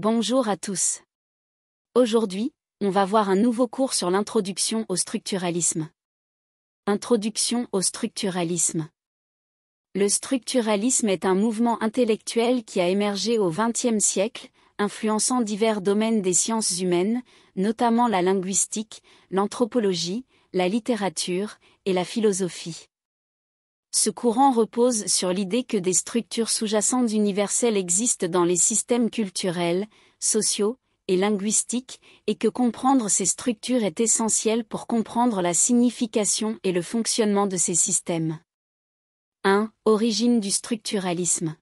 Bonjour à tous. Aujourd'hui, on va voir un nouveau cours sur l'introduction au structuralisme. Introduction au structuralisme. Le structuralisme est un mouvement intellectuel qui a émergé au XXe siècle, influençant divers domaines des sciences humaines, notamment la linguistique, l'anthropologie, la littérature et la philosophie. Ce courant repose sur l'idée que des structures sous-jacentes universelles existent dans les systèmes culturels, sociaux et linguistiques, et que comprendre ces structures est essentiel pour comprendre la signification et le fonctionnement de ces systèmes. 1. Origine du structuralisme.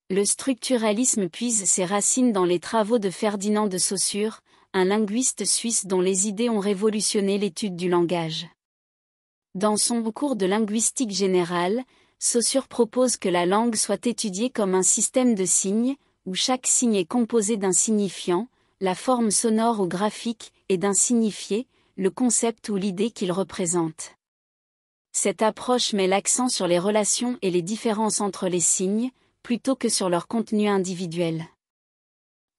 Le structuralisme puise ses racines dans les travaux de Ferdinand de Saussure, un linguiste suisse dont les idées ont révolutionné l'étude du langage. Dans son cours de linguistique générale, Saussure propose que la langue soit étudiée comme un système de signes, où chaque signe est composé d'un signifiant, la forme sonore ou graphique, et d'un signifié, le concept ou l'idée qu'il représente. Cette approche met l'accent sur les relations et les différences entre les signes, plutôt que sur leur contenu individuel.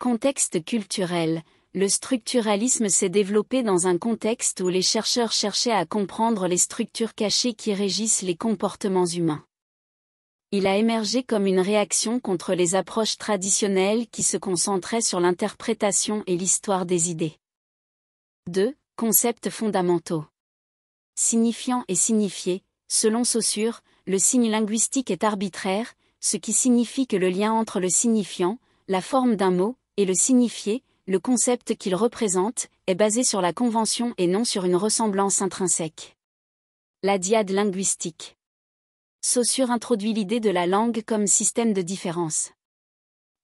Contexte culturel. Le structuralisme s'est développé dans un contexte où les chercheurs cherchaient à comprendre les structures cachées qui régissent les comportements humains. Il a émergé comme une réaction contre les approches traditionnelles qui se concentraient sur l'interprétation et l'histoire des idées. 2. Concepts fondamentaux. Signifiant et signifié. Selon Saussure, le signe linguistique est arbitraire, ce qui signifie que le lien entre le signifiant, la forme d'un mot, et le signifié, le concept qu'il représente, est basé sur la convention et non sur une ressemblance intrinsèque. La dyade linguistique. Saussure introduit l'idée de la langue comme système de différence.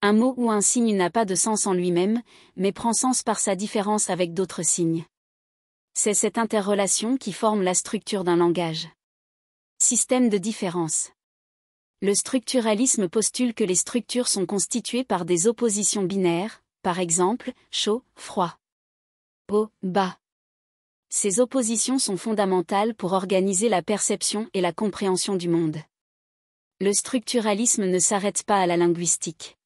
Un mot ou un signe n'a pas de sens en lui-même, mais prend sens par sa différence avec d'autres signes. C'est cette interrelation qui forme la structure d'un langage. Système de différence. Le structuralisme postule que les structures sont constituées par des oppositions binaires, par exemple, chaud, froid. Haut, bas. Ces oppositions sont fondamentales pour organiser la perception et la compréhension du monde. Le structuralisme ne s'arrête pas à la linguistique.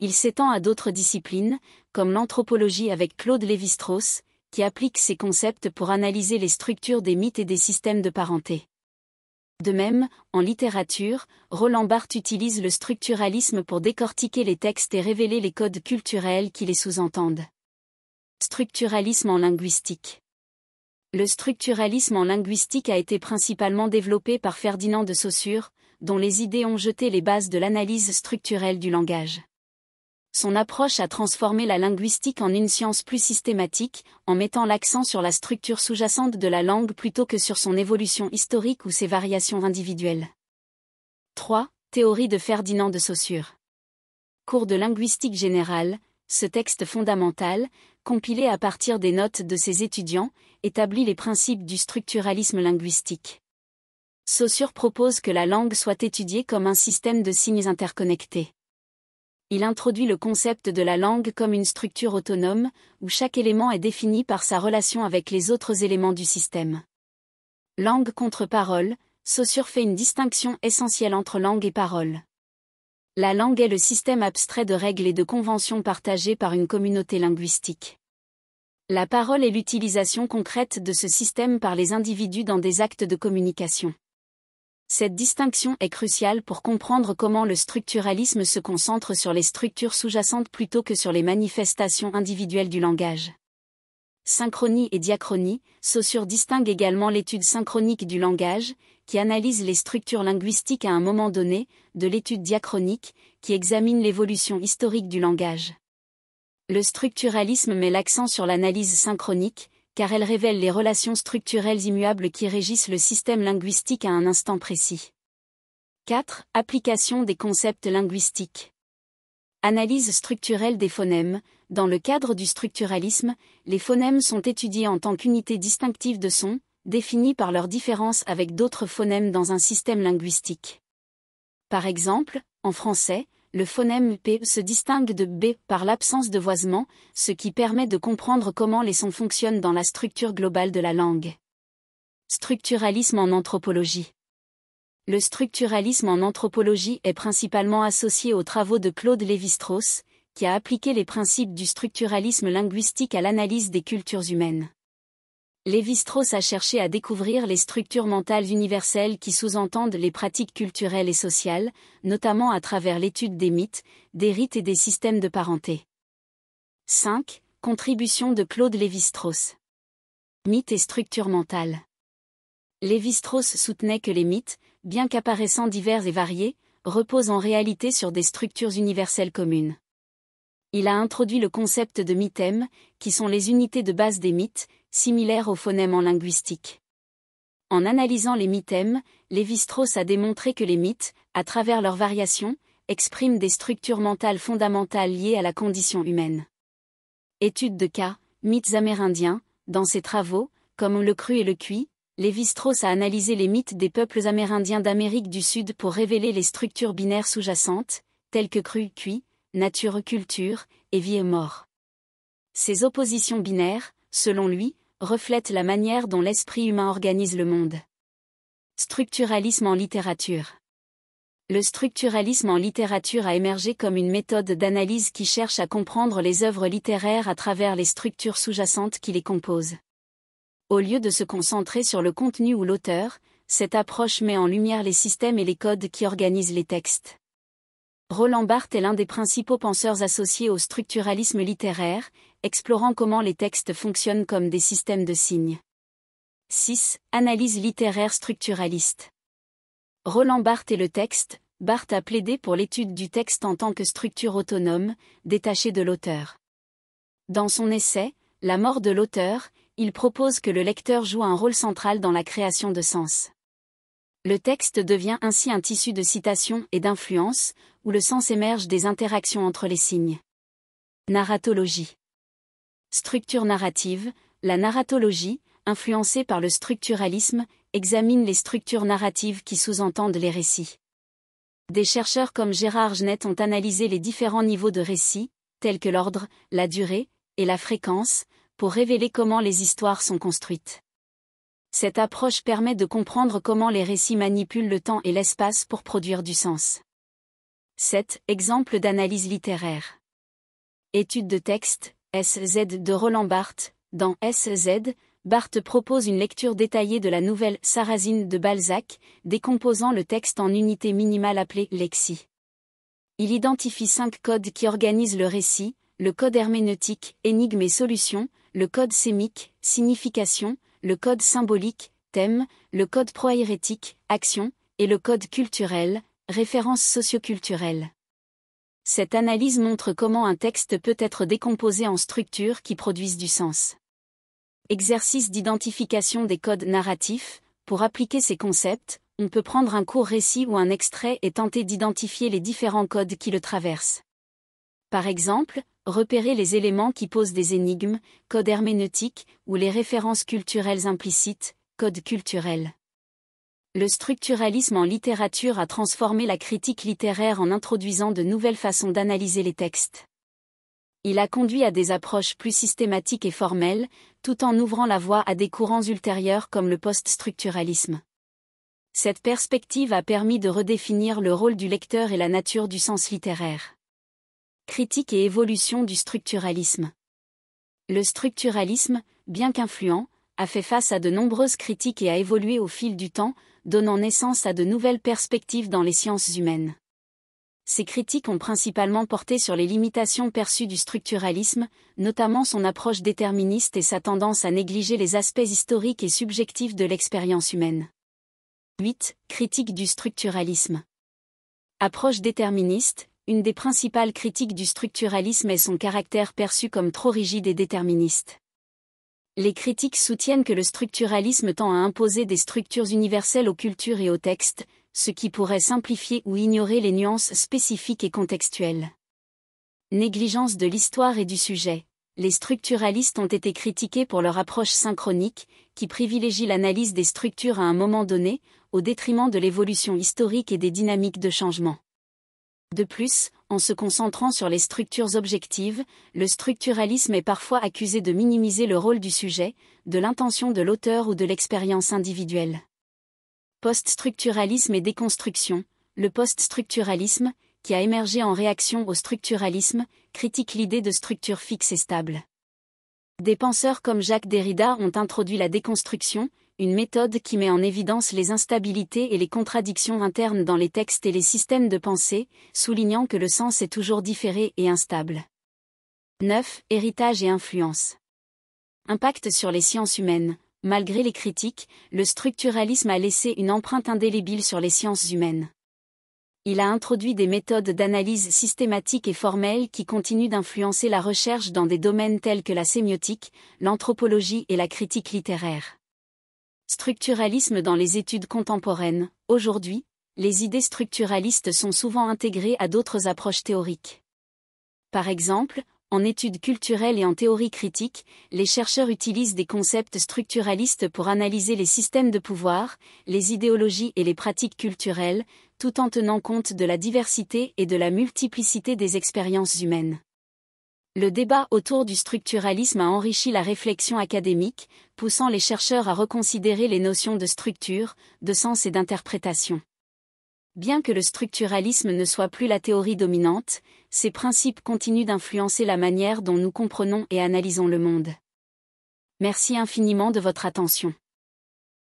Il s'étend à d'autres disciplines, comme l'anthropologie avec Claude Lévi-Strauss, qui applique ces concepts pour analyser les structures des mythes et des systèmes de parenté. De même, en littérature, Roland Barthes utilise le structuralisme pour décortiquer les textes et révéler les codes culturels qui les sous-entendent. Structuralisme en linguistique. Le structuralisme en linguistique a été principalement développé par Ferdinand de Saussure, dont les idées ont jeté les bases de l'analyse structurelle du langage. Son approche a transformé la linguistique en une science plus systématique, en mettant l'accent sur la structure sous-jacente de la langue plutôt que sur son évolution historique ou ses variations individuelles. 3. Théorie de Ferdinand de Saussure. Cours de linguistique générale, ce texte fondamental, compilé à partir des notes de ses étudiants, établit les principes du structuralisme linguistique. Saussure propose que la langue soit étudiée comme un système de signes interconnectés. Il introduit le concept de la langue comme une structure autonome, où chaque élément est défini par sa relation avec les autres éléments du système. Langue contre parole, Saussure fait une distinction essentielle entre langue et parole. La langue est le système abstrait de règles et de conventions partagées par une communauté linguistique. La parole est l'utilisation concrète de ce système par les individus dans des actes de communication. Cette distinction est cruciale pour comprendre comment le structuralisme se concentre sur les structures sous-jacentes plutôt que sur les manifestations individuelles du langage. Synchronie et diachronie, Saussure distingue également l'étude synchronique du langage, qui analyse les structures linguistiques à un moment donné, de l'étude diachronique, qui examine l'évolution historique du langage. Le structuralisme met l'accent sur l'analyse synchronique, car elle révèle les relations structurelles immuables qui régissent le système linguistique à un instant précis. 4. Application des concepts linguistiques. Analyse structurelle des phonèmes. Dans le cadre du structuralisme, les phonèmes sont étudiés en tant qu'unité distinctive de son, définie par leur différence avec d'autres phonèmes dans un système linguistique. Par exemple, en français, le phonème P se distingue de B par l'absence de voisement, ce qui permet de comprendre comment les sons fonctionnent dans la structure globale de la langue. Structuralisme en anthropologie. Le structuralisme en anthropologie est principalement associé aux travaux de Claude Lévi-Strauss, qui a appliqué les principes du structuralisme linguistique à l'analyse des cultures humaines. Lévi-Strauss a cherché à découvrir les structures mentales universelles qui sous-entendent les pratiques culturelles et sociales, notamment à travers l'étude des mythes, des rites et des systèmes de parenté. 5. Contribution de Claude Lévi-Strauss. Mythes et structures mentales. Lévi-Strauss soutenait que les mythes, bien qu'apparaissant divers et variés, reposent en réalité sur des structures universelles communes. Il a introduit le concept de mythèmes, qui sont les unités de base des mythes, similaires aux phonèmes en linguistique. En analysant les mythèmes, Lévi-Strauss a démontré que les mythes, à travers leurs variations, expriment des structures mentales fondamentales liées à la condition humaine. Étude de cas, mythes amérindiens. Dans ses travaux, comme Le Cru et le Cuit, Lévi-Strauss a analysé les mythes des peuples amérindiens d'Amérique du Sud pour révéler les structures binaires sous-jacentes, telles que cru-cuit, nature-culture, et vie et mort. Ces oppositions binaires, selon lui, reflètent la manière dont l'esprit humain organise le monde. Structuralisme en littérature. Le structuralisme en littérature a émergé comme une méthode d'analyse qui cherche à comprendre les œuvres littéraires à travers les structures sous-jacentes qui les composent. Au lieu de se concentrer sur le contenu ou l'auteur, cette approche met en lumière les systèmes et les codes qui organisent les textes. Roland Barthes est l'un des principaux penseurs associés au structuralisme littéraire, explorant comment les textes fonctionnent comme des systèmes de signes. 6. Analyse littéraire structuraliste. Roland Barthes et le texte. Barthes a plaidé pour l'étude du texte en tant que structure autonome, détachée de l'auteur. Dans son essai, La mort de l'auteur, il propose que le lecteur joue un rôle central dans la création de sens. Le texte devient ainsi un tissu de citation et d'influence, où le sens émerge des interactions entre les signes. Narratologie. Structure narrative. La narratologie, influencée par le structuralisme, examine les structures narratives qui sous-entendent les récits. Des chercheurs comme Gérard Genette ont analysé les différents niveaux de récits, tels que l'ordre, la durée, et la fréquence, pour révéler comment les histoires sont construites. Cette approche permet de comprendre comment les récits manipulent le temps et l'espace pour produire du sens. 7. Exemple d'analyse littéraire. Étude de texte, SZ de Roland Barthes. Dans SZ, Barthes propose une lecture détaillée de la nouvelle Sarrasine de Balzac, décomposant le texte en unités minimales appelées lexis. Il identifie 5 codes qui organisent le récit: le code herméneutique, énigme et solution, le code sémique, signification, le code symbolique, thème, le code prohérétique, action, et le code culturel, référence socioculturelle. Cette analyse montre comment un texte peut être décomposé en structures qui produisent du sens. Exercice d'identification des codes narratifs. Pour appliquer ces concepts, on peut prendre un court récit ou un extrait et tenter d'identifier les différents codes qui le traversent. Par exemple, repérer les éléments qui posent des énigmes, code herméneutique, ou les références culturelles implicites, code culturel. Le structuralisme en littérature a transformé la critique littéraire en introduisant de nouvelles façons d'analyser les textes. Il a conduit à des approches plus systématiques et formelles, tout en ouvrant la voie à des courants ultérieurs comme le post-structuralisme. Cette perspective a permis de redéfinir le rôle du lecteur et la nature du sens littéraire. Critique et évolution du structuralisme. Le structuralisme, bien qu'influent, a fait face à de nombreuses critiques et a évolué au fil du temps, donnant naissance à de nouvelles perspectives dans les sciences humaines. Ces critiques ont principalement porté sur les limitations perçues du structuralisme, notamment son approche déterministe et sa tendance à négliger les aspects historiques et subjectifs de l'expérience humaine. 8. Critique du structuralisme. Approche déterministe. Une des principales critiques du structuralisme est son caractère perçu comme trop rigide et déterministe. Les critiques soutiennent que le structuralisme tend à imposer des structures universelles aux cultures et aux textes, ce qui pourrait simplifier ou ignorer les nuances spécifiques et contextuelles. Négligence de l'histoire et du sujet. Les structuralistes ont été critiqués pour leur approche synchronique, qui privilégie l'analyse des structures à un moment donné, au détriment de l'évolution historique et des dynamiques de changement. De plus, en se concentrant sur les structures objectives, le structuralisme est parfois accusé de minimiser le rôle du sujet, de l'intention de l'auteur ou de l'expérience individuelle. Post-structuralisme et déconstruction. Le post-structuralisme, qui a émergé en réaction au structuralisme, critique l'idée de structure fixe et stable. Des penseurs comme Jacques Derrida ont introduit la déconstruction, une méthode qui met en évidence les instabilités et les contradictions internes dans les textes et les systèmes de pensée, soulignant que le sens est toujours différé et instable. 9. Héritage et influence. Impact sur les sciences humaines. Malgré les critiques, le structuralisme a laissé une empreinte indélébile sur les sciences humaines. Il a introduit des méthodes d'analyse systématique et formelle qui continuent d'influencer la recherche dans des domaines tels que la sémiotique, l'anthropologie et la critique littéraire. Structuralisme dans les études contemporaines. Aujourd'hui, les idées structuralistes sont souvent intégrées à d'autres approches théoriques. Par exemple, en études culturelles et en théorie critique, les chercheurs utilisent des concepts structuralistes pour analyser les systèmes de pouvoir, les idéologies et les pratiques culturelles, tout en tenant compte de la diversité et de la multiplicité des expériences humaines. Le débat autour du structuralisme a enrichi la réflexion académique, poussant les chercheurs à reconsidérer les notions de structure, de sens et d'interprétation. Bien que le structuralisme ne soit plus la théorie dominante, ces principes continuent d'influencer la manière dont nous comprenons et analysons le monde. Merci infiniment de votre attention.